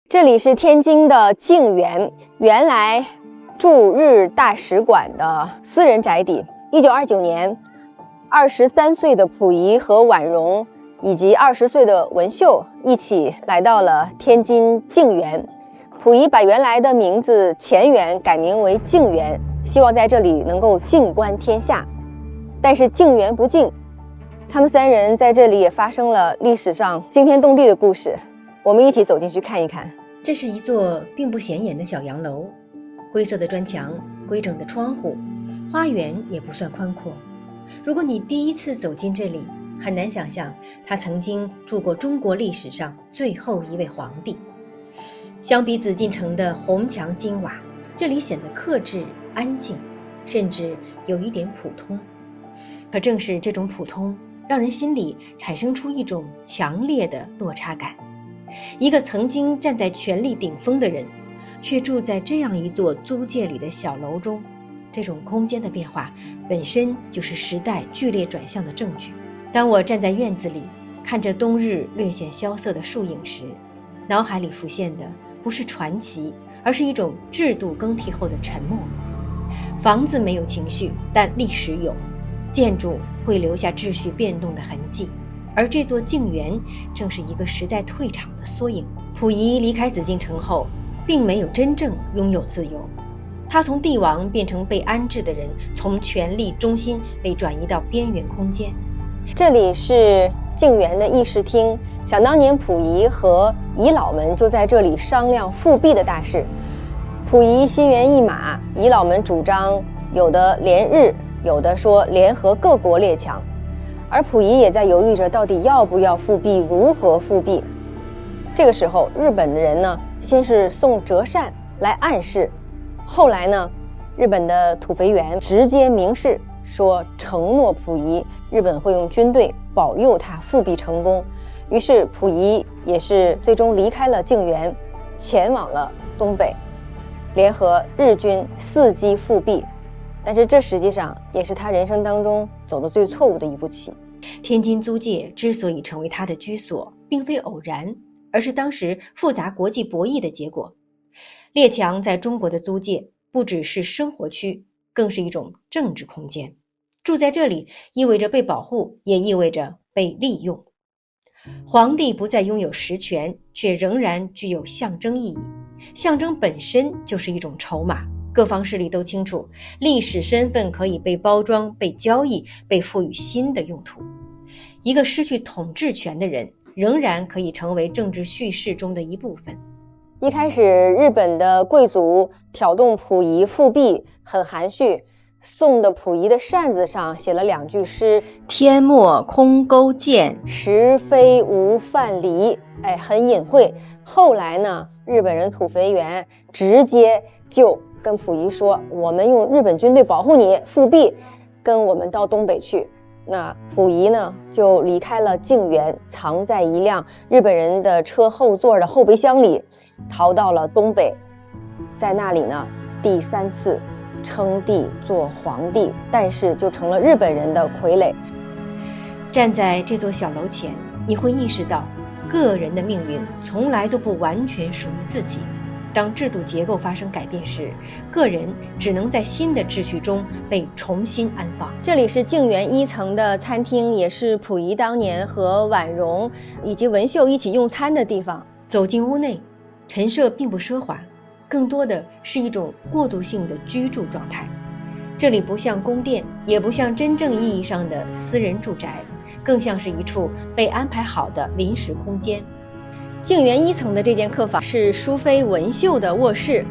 这里是天津的静园，原来驻日大使馆的私人宅邸。1929年，23岁的溥仪和婉容以及20岁的文秀一起来到了天津静园。溥仪把原来的名字乾园改名为静园，希望在这里能够静观天下。但是静园不静，他们三人在这里也发生了历史上惊天动地的故事。我们一起走进去看一看。这是一座并不显眼的小洋楼，灰色的砖墙，规整的窗户，花园也不算宽阔。如果你第一次走进这里，很难想象他曾经住过中国历史上最后一位皇帝。相比紫禁城的红墙金瓦，这里显得克制安静，甚至有一点普通。可正是这种普通，让人心里产生出一种强烈的落差感。一个曾经站在权力顶峰的人，却住在这样一座租界里的小楼中，这种空间的变化本身就是时代剧烈转向的证据。当我站在院子里，看着冬日略显萧瑟的树影时，脑海里浮现的不是传奇，而是一种制度更替后的沉默。房子没有情绪，但历史有，建筑会留下秩序变动的痕迹。而这座静园正是一个时代退场的缩影。溥仪离开紫禁城后，并没有真正拥有自由，他从帝王变成被安置的人，从权力中心被转移到边缘空间。这里是静园的议事厅，想当年溥仪和遗老们就在这里商量复辟的大事。溥仪心猿意马，遗老们主张有的联日，有的说联合各国列强。而溥仪也在犹豫着到底要不要复辟，如何复辟。这个时候日本的人呢，先是送折扇来暗示，后来呢，日本的土肥原直接明示说承诺溥仪日本会用军队保佑他复辟成功。于是溥仪也是最终离开了静园，前往了东北，联合日军伺机复辟。但是这实际上也是他人生当中走的最错误的一步棋。天津租界之所以成为他的居所，并非偶然，而是当时复杂国际博弈的结果。列强在中国的租界不只是生活区，更是一种政治空间。住在这里意味着被保护，也意味着被利用。皇帝不再拥有实权，却仍然具有象征意义。象征本身就是一种筹码。各方势力都清楚，历史身份可以被包装、被交易、被赋予新的用途。一个失去统治权的人，仍然可以成为政治叙事中的一部分。一开始，日本的贵族挑动溥仪复辟，很含蓄，送的溥仪的扇子上写了2句诗：天末空钩剑，时非无范蠡，很隐晦。后来呢，日本人土肥原直接就跟溥仪说，我们用日本军队保护你复辟，跟我们到东北去。那溥仪呢就离开了静园，藏在一辆日本人的车后座的后备箱里，逃到了东北。在那里呢，第3次称帝做皇帝，但是就成了日本人的傀儡。站在这座小楼前，你会意识到个人的命运从来都不完全属于自己。当制度结构发生改变时，个人只能在新的秩序中被重新安放。这里是静园1层的餐厅，也是溥仪当年和婉容以及文秀一起用餐的地方。走进屋内，陈设并不奢华，更多的是一种过渡性的居住状态。这里不像宫殿，也不像真正意义上的私人住宅，更像是一处被安排好的临时空间。静园1层的这间客房是淑妃文秀的卧室。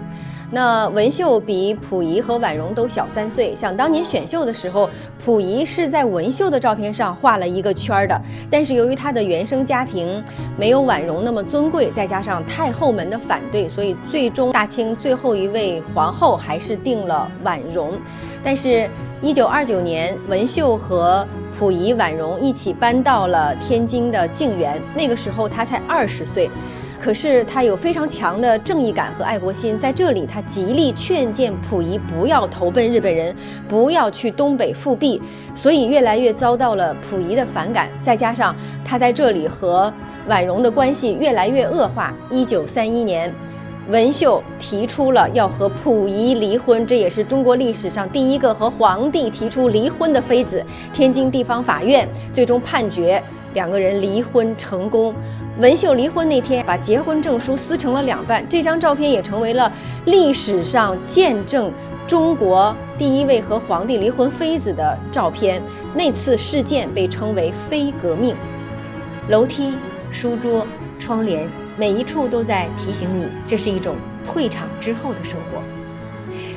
那文秀比溥仪和婉容都小3岁，想当年选秀的时候，溥仪是在文秀的照片上画了一个圈的，但是由于他的原生家庭没有婉容那么尊贵，再加上太后们的反对，所以最终大清最后一位皇后还是定了婉容。但是1929年，文秀和溥仪、婉容一起搬到了天津的静园，那个时候他才20岁。可是他有非常强的正义感和爱国心，在这里他极力劝谏溥仪不要投奔日本人，不要去东北复辟，所以越来越遭到了溥仪的反感。再加上他在这里和婉容的关系越来越恶化。1931年，文秀提出了要和溥仪离婚，这也是中国历史上第一个和皇帝提出离婚的妃子。天津地方法院最终判决两个人离婚成功。文秀离婚那天，把结婚证书撕成了2半，这张照片也成为了历史上见证中国第一位和皇帝离婚妃子的照片。那次事件被称为妃革命。楼梯、书桌、窗帘，每一处都在提醒你，这是一种退场之后的生活。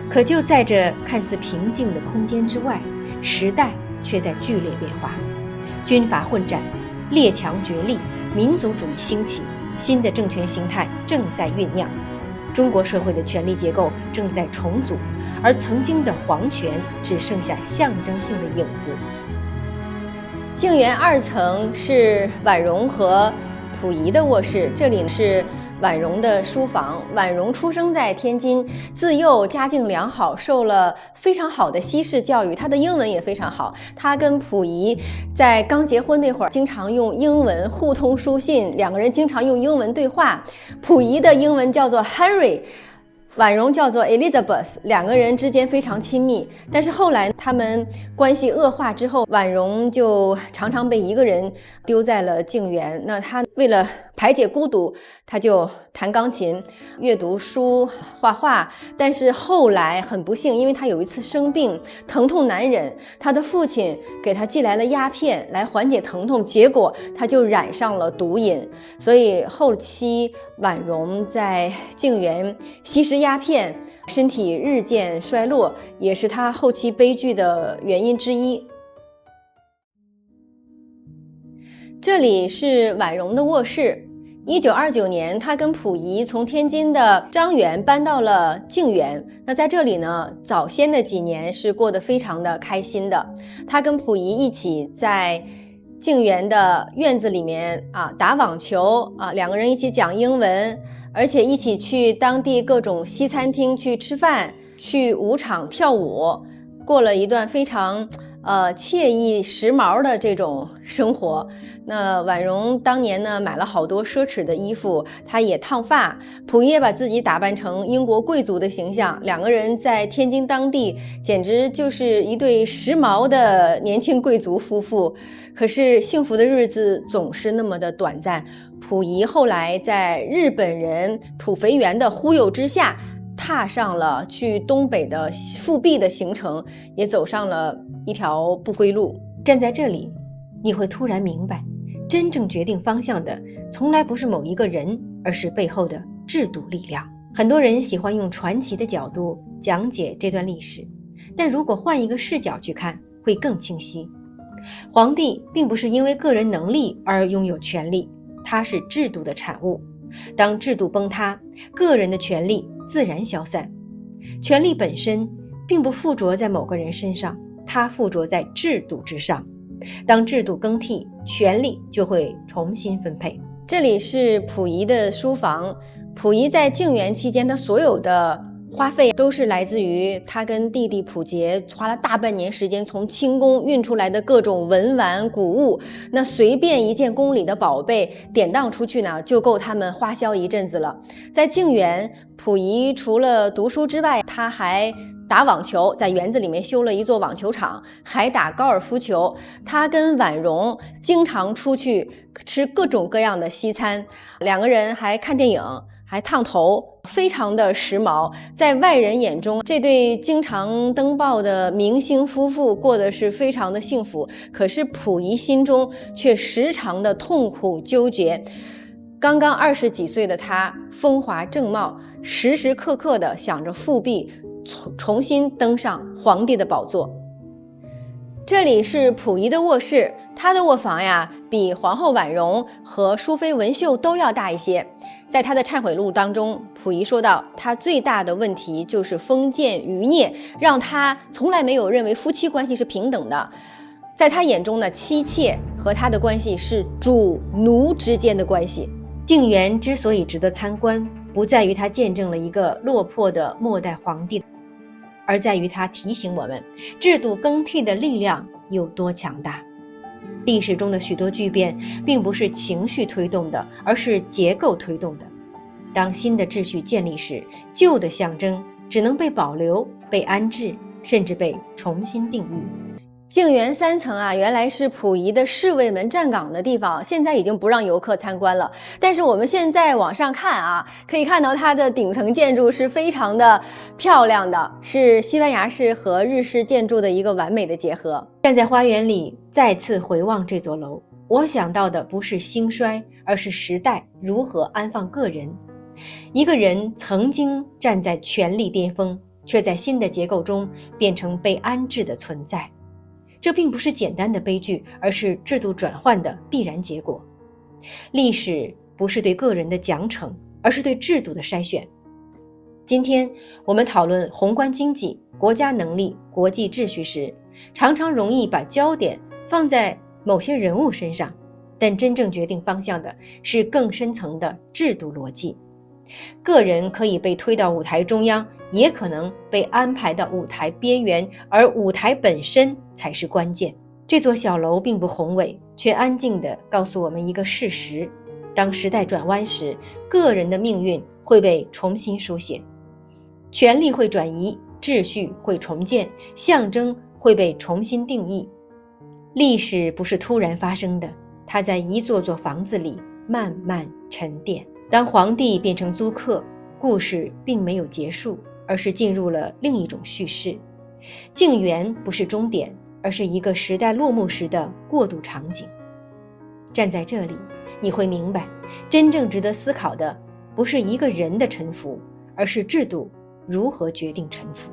可就在这看似平静的空间之外，时代却在剧烈变化。军阀混战，列强角力，民族主义兴起，新的政权形态正在酝酿。中国社会的权力结构正在重组，而曾经的皇权只剩下象征性的影子。静园2层是婉容和溥仪的卧室，这里是婉容的书房。婉容出生在天津，自幼家境良好，受了非常好的西式教育，她的英文也非常好。她跟溥仪在刚结婚那会儿，经常用英文互通书信，两个人经常用英文对话。溥仪的英文叫做 Henry，婉容叫做 Elizabeth， 两个人之间非常亲密。但是后来他们关系恶化之后，婉容就常常被一个人丢在了静园。那她为了排解孤独，她就弹钢琴、阅读书、画画。但是后来很不幸，因为她有一次生病，疼痛难忍，她的父亲给她寄来了鸦片来缓解疼痛，结果她就染上了毒瘾。所以后期婉容在静园吸食鸦片，身体日渐衰落，也是她后期悲剧的原因之一。这里是婉容的卧室。1929年，她跟溥仪从天津的张园搬到了静园。那在这里呢，早先的几年是过得非常的开心的。她跟溥仪一起在静园的院子里面打网球两个人一起讲英文，而且一起去当地各种西餐厅去吃饭，去舞场跳舞，过了一段非常惬意时髦的这种生活。那婉容当年呢，买了好多奢侈的衣服，她也烫发，溥仪也把自己打扮成英国贵族的形象，两个人在天津当地简直就是一对时髦的年轻贵族夫妇。可是幸福的日子总是那么的短暂。溥仪后来在日本人土肥原的忽悠之下，踏上了去东北的复辟的行程，也走上了一条不归路。站在这里，你会突然明白，真正决定方向的从来不是某一个人，而是背后的制度力量。很多人喜欢用传奇的角度讲解这段历史，但如果换一个视角去看，会更清晰。皇帝并不是因为个人能力而拥有权力，他是制度的产物。当制度崩塌，个人的权利自然消散。权力本身并不附着在某个人身上，它附着在制度之上。当制度更替，权力就会重新分配。这里是溥仪的书房。溥仪在静园期间，他所有的花费都是来自于他跟弟弟溥杰花了大半年时间从清宫运出来的各种文玩古物。那随便一件宫里的宝贝典当出去呢，就够他们花销一阵子了。在静园，溥仪除了读书之外，他还打网球，在园子里面修了一座网球场，还打高尔夫球。他跟婉容经常出去吃各种各样的西餐，两个人还看电影，还烫头，非常的时髦。在外人眼中，这对经常登报的明星夫妇过得是非常的幸福，可是溥仪心中却时常的痛苦纠结。刚刚20几岁的他风华正茂，时时刻刻的想着复辟，重新登上皇帝的宝座。这里是溥仪的卧室，他的卧房呀，比皇后婉容和淑妃文秀都要大一些。在他的忏悔录当中，溥仪说到，他最大的问题就是封建余孽，让他从来没有认为夫妻关系是平等的。在他眼中呢，妻妾和他的关系是主奴之间的关系。静园之所以值得参观，不在于它见证了一个落魄的末代皇帝，而在于它提醒我们制度更替的力量有多强大。历史中的许多巨变并不是情绪推动的，而是结构推动的。当新的秩序建立时，旧的象征只能被保留、被安置，甚至被重新定义。静园3层啊，原来是溥仪的侍卫们站岗的地方，现在已经不让游客参观了。但是我们现在往上看啊，可以看到它的顶层建筑是非常的漂亮的，是西班牙式和日式建筑的一个完美的结合。站在花园里再次回望这座楼，我想到的不是兴衰，而是时代如何安放个人。一个人曾经站在权力巅峰，却在新的结构中变成被安置的存在。这并不是简单的悲剧，而是制度转换的必然结果。历史不是对个人的奖惩，而是对制度的筛选。今天我们讨论宏观经济、国家能力、国际秩序时，常常容易把焦点放在某些人物身上，但真正决定方向的是更深层的制度逻辑。个人可以被推到舞台中央，也可能被安排到舞台边缘，而舞台本身才是关键。这座小楼并不宏伟，却安静地告诉我们一个事实：当时代转弯时，个人的命运会被重新书写，权力会转移，秩序会重建，象征会被重新定义。历史不是突然发生的，它在一座座房子里慢慢沉淀。当皇帝变成租客，故事并没有结束，而是进入了另一种叙事。静园不是终点，而是一个时代落幕时的过渡场景。站在这里，你会明白，真正值得思考的不是一个人的臣服，而是制度如何决定臣服。